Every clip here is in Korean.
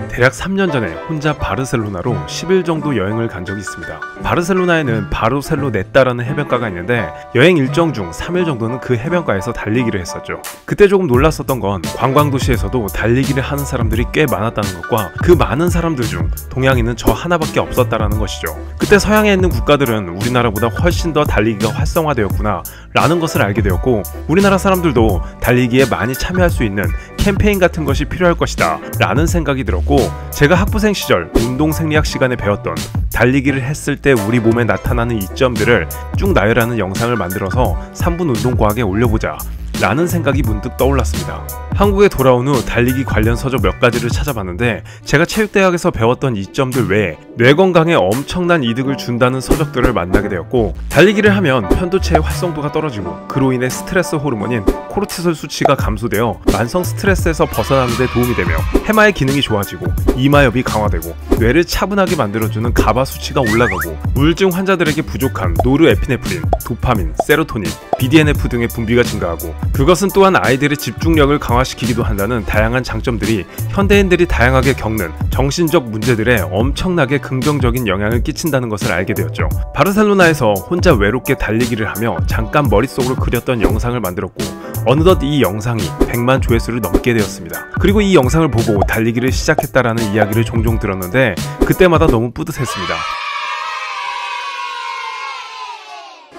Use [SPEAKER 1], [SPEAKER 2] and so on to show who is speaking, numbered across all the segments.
[SPEAKER 1] 대략 3년 전에 혼자 바르셀로나로 10일 정도 여행을 간 적이 있습니다. 바르셀로나에는 바르셀로네타라는 해변가가 있는데 여행 일정 중 3일 정도는 그 해변가에서 달리기를 했었죠. 그때 조금 놀랐었던 건 관광도시에서도 달리기를 하는 사람들이 꽤 많았다는 것과 그 많은 사람들 중 동양인은 저 하나밖에 없었다라는 것이죠. 그때 서양에 있는 국가들은 우리나라보다 훨씬 더 달리기가 활성화되었구나 라는 것을 알게 되었고, 우리나라 사람들도 달리기에 많이 참여할 수 있는 캠페인 같은 것이 필요할 것이다 라는 생각이 들었고, 제가 학부생 시절 운동생리학 시간에 배웠던 달리기를 했을 때 우리 몸에 나타나는 이점들을 쭉 나열하는 영상을 만들어서 3분 운동과학에 올려보자 라는 생각이 문득 떠올랐습니다. 한국에 돌아온 후 달리기 관련 서적 몇 가지를 찾아봤는데, 제가 체육대학에서 배웠던 이점들 외에 뇌 건강에 엄청난 이득을 준다는 서적들을 만나게 되었고, 달리기를 하면 편도체의 활성도가 떨어지고 그로 인해 스트레스 호르몬인 코르티솔 수치가 감소되어 만성 스트레스에서 벗어나는 데 도움이 되며 해마의 기능이 좋아지고 이마엽이 강화되고 뇌를 차분하게 만들어주는 가바 수치가 올라가고 우울증 환자들에게 부족한 노르에피네프린, 도파민, 세로토닌, BDNF 등의 분비가 증가하고, 그것은 또한 아이들의 집중력을 강화시키기도 한다는 다양한 장점들이 현대인들이 다양하게 겪는 정신적 문제들에 엄청나게 긍정적인 영향을 끼친다는 것을 알게 되었죠. 바르셀로나에서 혼자 외롭게 달리기를 하며 잠깐 머릿속으로 그렸던 영상을 만들었고, 어느덧 이 영상이 100만 조회수를 넘게 되었습니다. 그리고 이 영상을 보고 달리기를 시작했다라는 이야기를 종종 들었는데 그때마다 너무 뿌듯했습니다.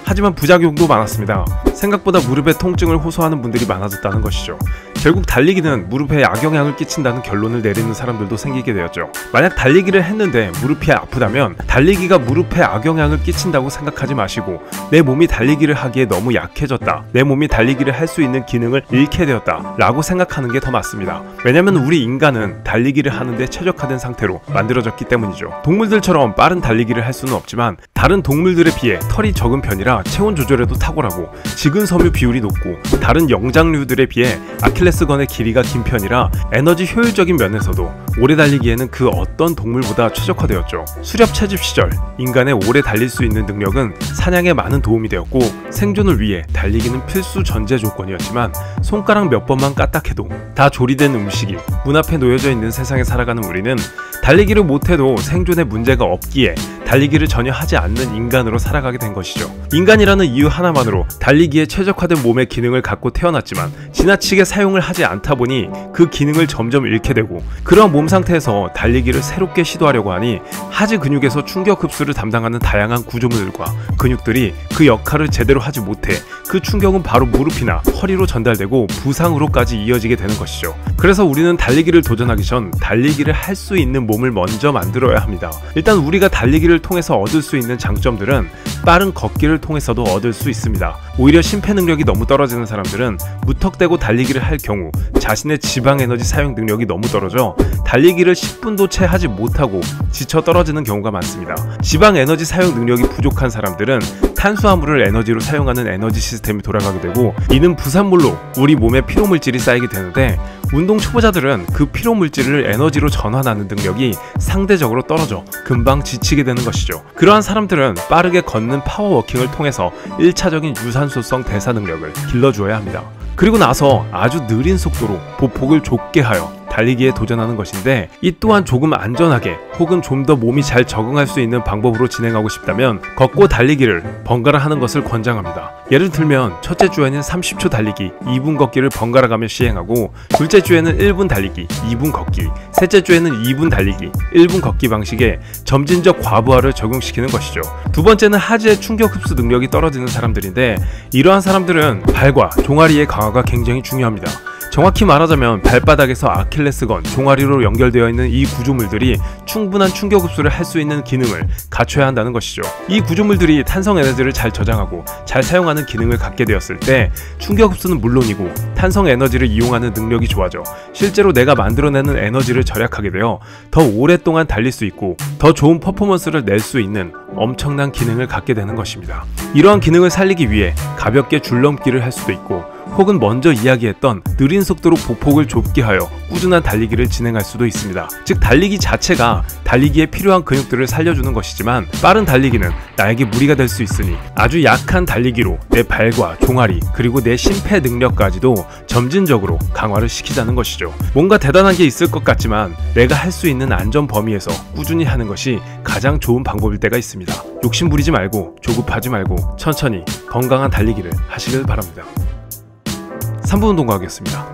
[SPEAKER 1] 하지만 부작용도 많았습니다. 생각보다 무릎에 통증을 호소하는 분들이 많아졌다는 것이죠. 결국 달리기는 무릎에 악영향을 끼친다는 결론을 내리는 사람들도 생기게 되었죠. 만약 달리기를 했는데 무릎이 아프다면 달리기가 무릎에 악영향을 끼친다고 생각하지 마시고, 내 몸이 달리기를 하기에 너무 약해졌다, 내 몸이 달리기를 할 수 있는 기능을 잃게 되었다 라고 생각하는 게 더 맞습니다. 왜냐면 우리 인간은 달리기를 하는데 최적화된 상태로 만들어졌기 때문이죠. 동물들처럼 빠른 달리기를 할 수는 없지만 다른 동물들에 비해 털이 적은 편이라 체온 조절에도 탁월하고 지근 섬유 비율이 높고, 다른 영장류들에 비해 아킬레스건의 길이가 긴 편이라 에너지 효율적인 면에서도 오래 달리기에는 그 어떤 동물보다 최적화되었죠. 수렵 채집 시절 인간의 오래 달릴 수 있는 능력은 사냥에 많은 도움이 되었고, 생존을 위해 달리기는 필수 전제 조건이었지만 손가락 몇 번만 까딱해도 다 조리된 음식이 문 앞에 놓여져 있는 세상에 살아가는 우리는 달리기를 못해도 생존에 문제가 없기에 달리기를 전혀 하지 않는 인간으로 살아가게 된 것이죠. 인간이라는 이유 하나만으로 달리기에 최적화된 몸의 기능을 갖고 태어났지만 지나치게 사용을 하지 않다 보니 그 기능을 점점 잃게 되고, 그런 몸 상태에서 달리기를 새롭게 시도하려고 하니 하지 근육에서 충격 흡수를 담당하는 다양한 구조물들과 근육들이 그 역할을 제대로 하지 못해 그 충격은 바로 무릎이나 허리로 전달되고 부상으로까지 이어지게 되는 것이죠. 그래서 우리는 달리기를 도전하기 전 달리기를 할 수 있는 몸을 먼저 만들어야 합니다. 일단 우리가 달리기를 통해서 얻을 수 있는 장점들은 빠른 걷기를 통해서도 얻을 수 있습니다. 오히려 심폐 능력이 너무 떨어지는 사람들은 무턱대고 달리기를 할 경우 자신의 지방 에너지 사용 능력이 너무 떨어져 달리기를 10분도 채 하지 못하고 지쳐 떨어지는 경우가 많습니다. 지방 에너지 사용 능력이 부족한 사람들은 탄수화물을 에너지로 사용하는 에너지 시스템이 돌아가게 되고, 이는 부산물로 우리 몸에 피로물질이 쌓이게 되는데, 운동 초보자들은 그 피로물질을 에너지로 전환하는 능력이 상대적으로 떨어져 금방 지치게 되는 것이죠. 그러한 사람들은 빠르게 걷는 파워워킹을 통해서 1차적인 유산소성 대사 능력을 길러주어야 합니다. 그리고 나서 아주 느린 속도로 보폭을 좁게 하여 달리기에 도전하는 것인데, 이 또한 조금 안전하게 혹은 좀 더 몸이 잘 적응할 수 있는 방법으로 진행하고 싶다면 걷고 달리기를 번갈아 하는 것을 권장합니다. 예를 들면 첫째 주에는 30초 달리기, 2분 걷기를 번갈아 가며 시행하고, 둘째 주에는 1분 달리기, 2분 걷기, 셋째 주에는 2분 달리기, 1분 걷기 방식에 점진적 과부하를 적용시키는 것이죠. 두 번째는 하지의 충격 흡수 능력이 떨어지는 사람들인데, 이러한 사람들은 발과 종아리의 강화가 굉장히 중요합니다. 정확히 말하자면 발바닥에서 아킬레스건, 종아리로 연결되어 있는 이 구조물들이 충분한 충격 흡수를 할 수 있는 기능을 갖춰야 한다는 것이죠. 이 구조물들이 탄성 에너지를 잘 저장하고 잘 사용하는 기능을 갖게 되었을 때 충격 흡수는 물론이고 탄성 에너지를 이용하는 능력이 좋아져 실제로 내가 만들어내는 에너지를 절약하게 되어 더 오랫동안 달릴 수 있고 더 좋은 퍼포먼스를 낼 수 있는 엄청난 기능을 갖게 되는 것입니다. 이러한 기능을 살리기 위해 가볍게 줄넘기를 할 수도 있고, 혹은 먼저 이야기했던 느린 속도로 보폭을 좁게 하여 꾸준한 달리기를 진행할 수도 있습니다. 즉 달리기 자체가 달리기에 필요한 근육들을 살려주는 것이지만 빠른 달리기는 나에게 무리가 될 수 있으니 아주 약한 달리기로 내 발과 종아리 그리고 내 심폐 능력까지도 점진적으로 강화를 시키자는 것이죠. 뭔가 대단한 게 있을 것 같지만 내가 할 수 있는 안전 범위에서 꾸준히 하는 것이 가장 좋은 방법일 때가 있습니다. 욕심 부리지 말고 조급하지 말고 천천히 건강한 달리기를 하시길 바랍니다. 3분 운동과학이었습니다.